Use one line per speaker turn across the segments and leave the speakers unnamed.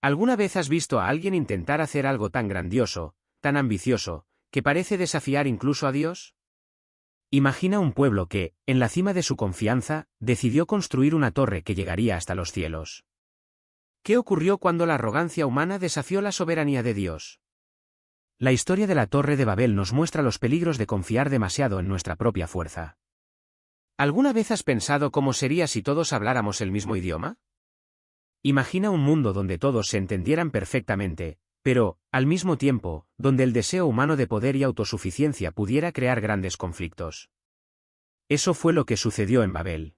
¿Alguna vez has visto a alguien intentar hacer algo tan grandioso, tan ambicioso, que parece desafiar incluso a Dios? Imagina un pueblo que, en la cima de su confianza, decidió construir una torre que llegaría hasta los cielos. ¿Qué ocurrió cuando la arrogancia humana desafió la soberanía de Dios? La historia de la Torre de Babel nos muestra los peligros de confiar demasiado en nuestra propia fuerza. ¿Alguna vez has pensado cómo sería si todos habláramos el mismo idioma? Imagina un mundo donde todos se entendieran perfectamente, pero, al mismo tiempo, donde el deseo humano de poder y autosuficiencia pudiera crear grandes conflictos. Eso fue lo que sucedió en Babel.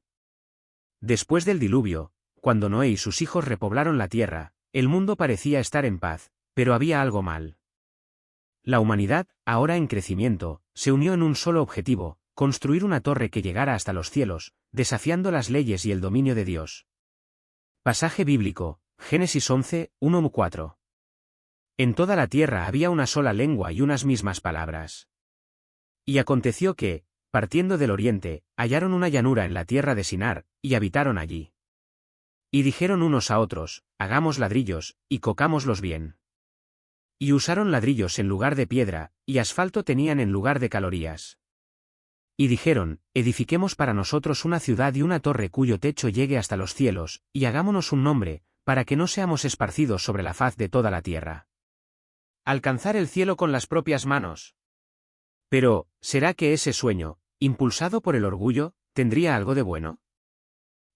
Después del diluvio, cuando Noé y sus hijos repoblaron la tierra, el mundo parecía estar en paz, pero había algo mal. La humanidad, ahora en crecimiento, se unió en un solo objetivo: construir una torre que llegara hasta los cielos, desafiando las leyes y el dominio de Dios. Pasaje bíblico, Génesis 11, 1-4. En toda la tierra había una sola lengua y unas mismas palabras. Y aconteció que, partiendo del oriente, hallaron una llanura en la tierra de Sinar, y habitaron allí. Y dijeron unos a otros: hagamos ladrillos, y cocámoslos bien. Y usaron ladrillos en lugar de piedra, y asfalto tenían en lugar de calorías. Y dijeron: edifiquemos para nosotros una ciudad y una torre cuyo techo llegue hasta los cielos, y hagámonos un nombre, para que no seamos esparcidos sobre la faz de toda la tierra. Alcanzar el cielo con las propias manos. Pero, ¿será que ese sueño, impulsado por el orgullo, tendría algo de bueno?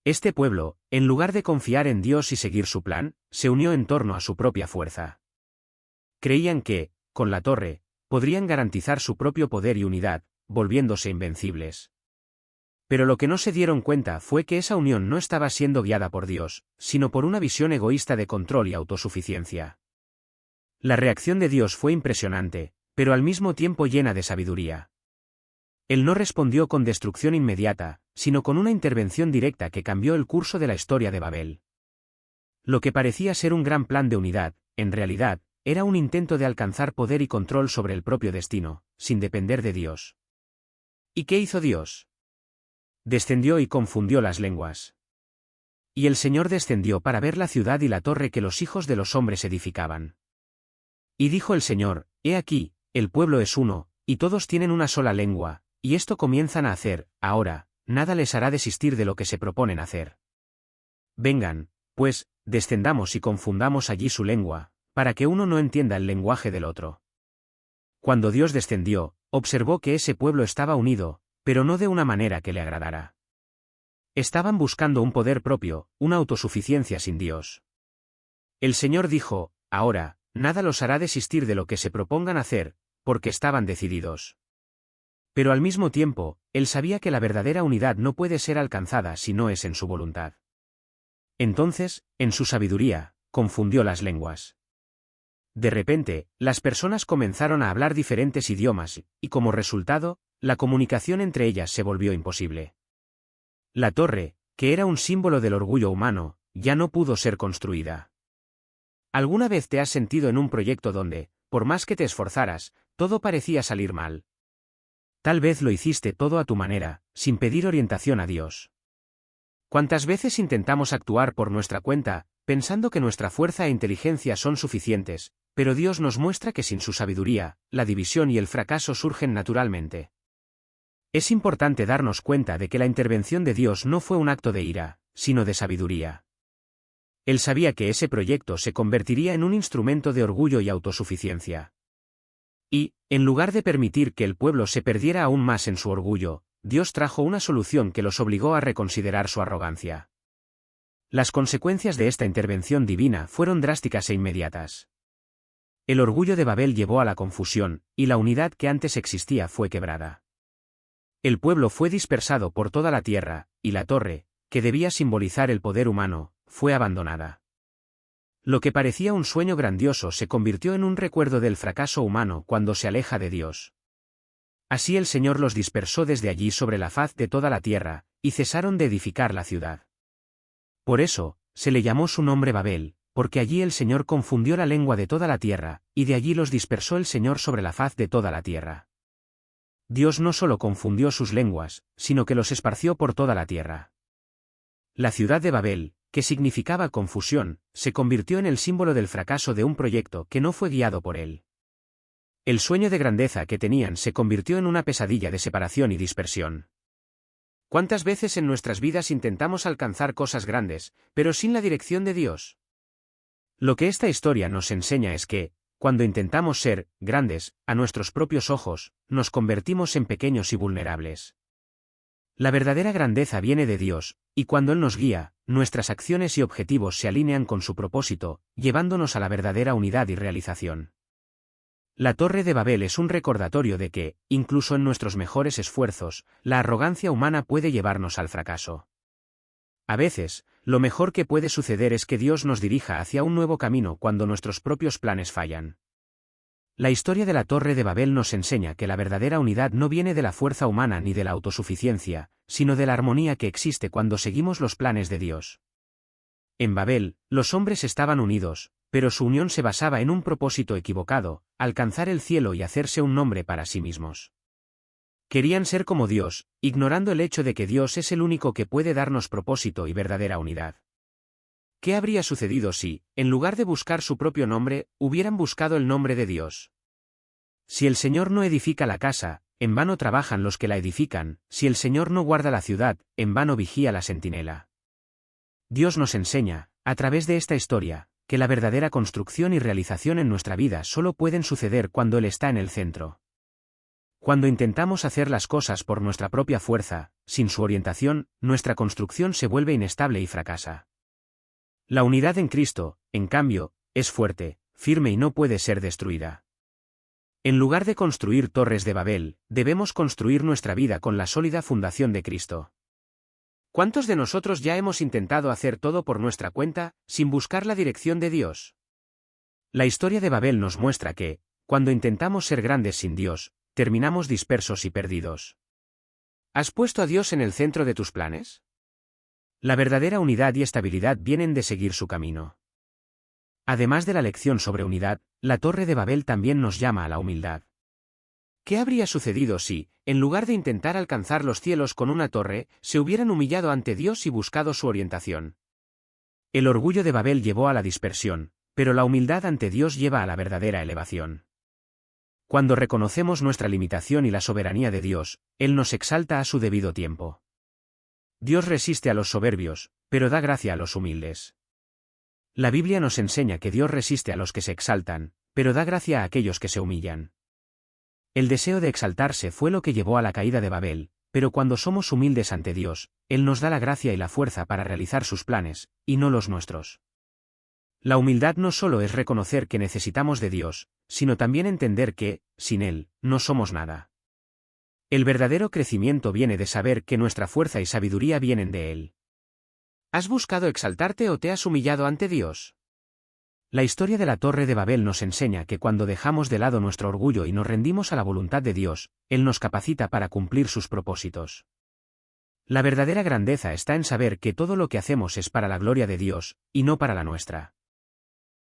Este pueblo, en lugar de confiar en Dios y seguir su plan, se unió en torno a su propia fuerza. Creían que, con la torre, podrían garantizar su propio poder y unidad, volviéndose invencibles. Pero lo que no se dieron cuenta fue que esa unión no estaba siendo guiada por Dios, sino por una visión egoísta de control y autosuficiencia. La reacción de Dios fue impresionante, pero al mismo tiempo llena de sabiduría. Él no respondió con destrucción inmediata, sino con una intervención directa que cambió el curso de la historia de Babel. Lo que parecía ser un gran plan de unidad, en realidad, era un intento de alcanzar poder y control sobre el propio destino, sin depender de Dios. ¿Y qué hizo Dios? Descendió y confundió las lenguas. Y el Señor descendió para ver la ciudad y la torre que los hijos de los hombres edificaban. Y dijo el Señor: he aquí, el pueblo es uno, y todos tienen una sola lengua, y esto comienzan a hacer, ahora, nada les hará desistir de lo que se proponen hacer. Vengan, pues, descendamos y confundamos allí su lengua, para que uno no entienda el lenguaje del otro. Cuando Dios descendió, observó que ese pueblo estaba unido, pero no de una manera que le agradara. Estaban buscando un poder propio, una autosuficiencia sin Dios. El Señor dijo: ahora, nada los hará desistir de lo que se propongan hacer, porque estaban decididos. Pero al mismo tiempo, él sabía que la verdadera unidad no puede ser alcanzada si no es en su voluntad. Entonces, en su sabiduría, confundió las lenguas. De repente, las personas comenzaron a hablar diferentes idiomas, y como resultado, la comunicación entre ellas se volvió imposible. La torre, que era un símbolo del orgullo humano, ya no pudo ser construida. ¿Alguna vez te has sentido en un proyecto donde, por más que te esforzaras, todo parecía salir mal? Tal vez lo hiciste todo a tu manera, sin pedir orientación a Dios. ¿Cuántas veces intentamos actuar por nuestra cuenta, pensando que nuestra fuerza e inteligencia son suficientes, pero Dios nos muestra que sin su sabiduría, la división y el fracaso surgen naturalmente? Es importante darnos cuenta de que la intervención de Dios no fue un acto de ira, sino de sabiduría. Él sabía que ese proyecto se convertiría en un instrumento de orgullo y autosuficiencia. Y, en lugar de permitir que el pueblo se perdiera aún más en su orgullo, Dios trajo una solución que los obligó a reconsiderar su arrogancia. Las consecuencias de esta intervención divina fueron drásticas e inmediatas. El orgullo de Babel llevó a la confusión, y la unidad que antes existía fue quebrada. El pueblo fue dispersado por toda la tierra, y la torre, que debía simbolizar el poder humano, fue abandonada. Lo que parecía un sueño grandioso se convirtió en un recuerdo del fracaso humano cuando se aleja de Dios. Así el Señor los dispersó desde allí sobre la faz de toda la tierra, y cesaron de edificar la ciudad. Por eso, se le llamó su nombre Babel, porque allí el Señor confundió la lengua de toda la tierra, y de allí los dispersó el Señor sobre la faz de toda la tierra. Dios no solo confundió sus lenguas, sino que los esparció por toda la tierra. La ciudad de Babel, que significaba confusión, se convirtió en el símbolo del fracaso de un proyecto que no fue guiado por él. El sueño de grandeza que tenían se convirtió en una pesadilla de separación y dispersión. ¿Cuántas veces en nuestras vidas intentamos alcanzar cosas grandes, pero sin la dirección de Dios? Lo que esta historia nos enseña es que, cuando intentamos ser grandes, a nuestros propios ojos, nos convertimos en pequeños y vulnerables. La verdadera grandeza viene de Dios, y cuando Él nos guía, nuestras acciones y objetivos se alinean con su propósito, llevándonos a la verdadera unidad y realización. La Torre de Babel es un recordatorio de que, incluso en nuestros mejores esfuerzos, la arrogancia humana puede llevarnos al fracaso. A veces, lo mejor que puede suceder es que Dios nos dirija hacia un nuevo camino cuando nuestros propios planes fallan. La historia de la Torre de Babel nos enseña que la verdadera unidad no viene de la fuerza humana ni de la autosuficiencia, sino de la armonía que existe cuando seguimos los planes de Dios. En Babel, los hombres estaban unidos, pero su unión se basaba en un propósito equivocado, alcanzar el cielo y hacerse un nombre para sí mismos. Querían ser como Dios, ignorando el hecho de que Dios es el único que puede darnos propósito y verdadera unidad. ¿Qué habría sucedido si, en lugar de buscar su propio nombre, hubieran buscado el nombre de Dios? Si el Señor no edifica la casa, en vano trabajan los que la edifican; si el Señor no guarda la ciudad, en vano vigía la centinela. Dios nos enseña, a través de esta historia, que la verdadera construcción y realización en nuestra vida solo pueden suceder cuando Él está en el centro. Cuando intentamos hacer las cosas por nuestra propia fuerza, sin su orientación, nuestra construcción se vuelve inestable y fracasa. La unidad en Cristo, en cambio, es fuerte, firme y no puede ser destruida. En lugar de construir torres de Babel, debemos construir nuestra vida con la sólida fundación de Cristo. ¿Cuántos de nosotros ya hemos intentado hacer todo por nuestra cuenta, sin buscar la dirección de Dios? La historia de Babel nos muestra que, cuando intentamos ser grandes sin Dios, terminamos dispersos y perdidos. ¿Has puesto a Dios en el centro de tus planes? La verdadera unidad y estabilidad vienen de seguir su camino. Además de la lección sobre unidad, la Torre de Babel también nos llama a la humildad. ¿Qué habría sucedido si, en lugar de intentar alcanzar los cielos con una torre, se hubieran humillado ante Dios y buscado su orientación? El orgullo de Babel llevó a la dispersión, pero la humildad ante Dios lleva a la verdadera elevación. Cuando reconocemos nuestra limitación y la soberanía de Dios, Él nos exalta a su debido tiempo. Dios resiste a los soberbios, pero da gracia a los humildes. La Biblia nos enseña que Dios resiste a los que se exaltan, pero da gracia a aquellos que se humillan. El deseo de exaltarse fue lo que llevó a la caída de Babel, pero cuando somos humildes ante Dios, Él nos da la gracia y la fuerza para realizar sus planes, y no los nuestros. La humildad no solo es reconocer que necesitamos de Dios, sino también entender que, sin Él, no somos nada. El verdadero crecimiento viene de saber que nuestra fuerza y sabiduría vienen de Él. ¿Has buscado exaltarte o te has humillado ante Dios? La historia de la Torre de Babel nos enseña que cuando dejamos de lado nuestro orgullo y nos rendimos a la voluntad de Dios, Él nos capacita para cumplir sus propósitos. La verdadera grandeza está en saber que todo lo que hacemos es para la gloria de Dios, y no para la nuestra.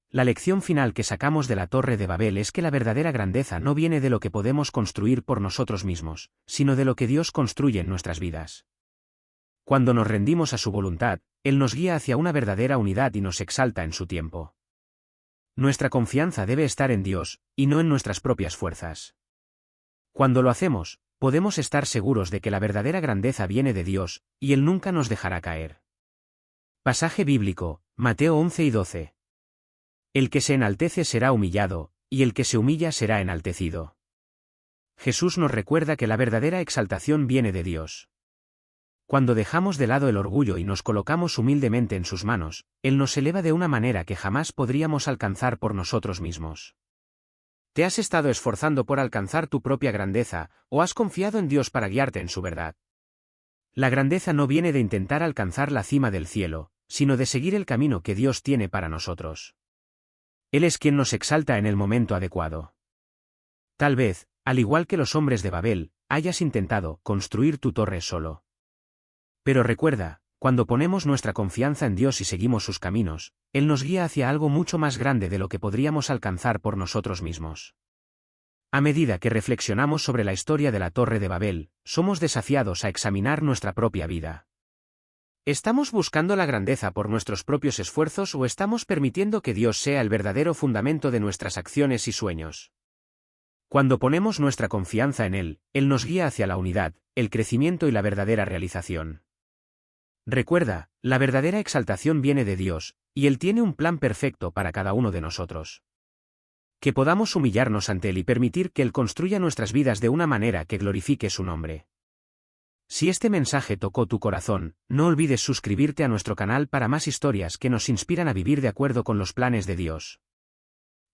La lección final que sacamos de la Torre de Babel es que la verdadera grandeza no viene de lo que podemos construir por nosotros mismos, sino de lo que Dios construye en nuestras vidas. Cuando nos rendimos a su voluntad, Él nos guía hacia una verdadera unidad y nos exalta en su tiempo. Nuestra confianza debe estar en Dios, y no en nuestras propias fuerzas. Cuando lo hacemos, podemos estar seguros de que la verdadera grandeza viene de Dios, y Él nunca nos dejará caer. Pasaje bíblico, Mateo 11 y 12. El que se enaltece será humillado, y el que se humilla será enaltecido. Jesús nos recuerda que la verdadera exaltación viene de Dios. Cuando dejamos de lado el orgullo y nos colocamos humildemente en sus manos, Él nos eleva de una manera que jamás podríamos alcanzar por nosotros mismos. ¿Te has estado esforzando por alcanzar tu propia grandeza, o has confiado en Dios para guiarte en su verdad? La grandeza no viene de intentar alcanzar la cima del cielo, sino de seguir el camino que Dios tiene para nosotros. Él es quien nos exalta en el momento adecuado. Tal vez, al igual que los hombres de Babel, hayas intentado construir tu torre solo. Pero recuerda, cuando ponemos nuestra confianza en Dios y seguimos sus caminos, Él nos guía hacia algo mucho más grande de lo que podríamos alcanzar por nosotros mismos. A medida que reflexionamos sobre la historia de la Torre de Babel, somos desafiados a examinar nuestra propia vida. ¿Estamos buscando la grandeza por nuestros propios esfuerzos o estamos permitiendo que Dios sea el verdadero fundamento de nuestras acciones y sueños? Cuando ponemos nuestra confianza en Él, Él nos guía hacia la unidad, el crecimiento y la verdadera realización. Recuerda, la verdadera exaltación viene de Dios, y Él tiene un plan perfecto para cada uno de nosotros. Que podamos humillarnos ante Él y permitir que Él construya nuestras vidas de una manera que glorifique su nombre. Si este mensaje tocó tu corazón, no olvides suscribirte a nuestro canal para más historias que nos inspiran a vivir de acuerdo con los planes de Dios.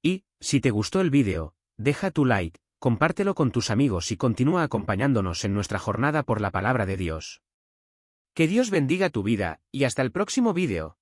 Y, si te gustó el vídeo, deja tu like, compártelo con tus amigos y continúa acompañándonos en nuestra jornada por la palabra de Dios. Que Dios bendiga tu vida, y hasta el próximo vídeo.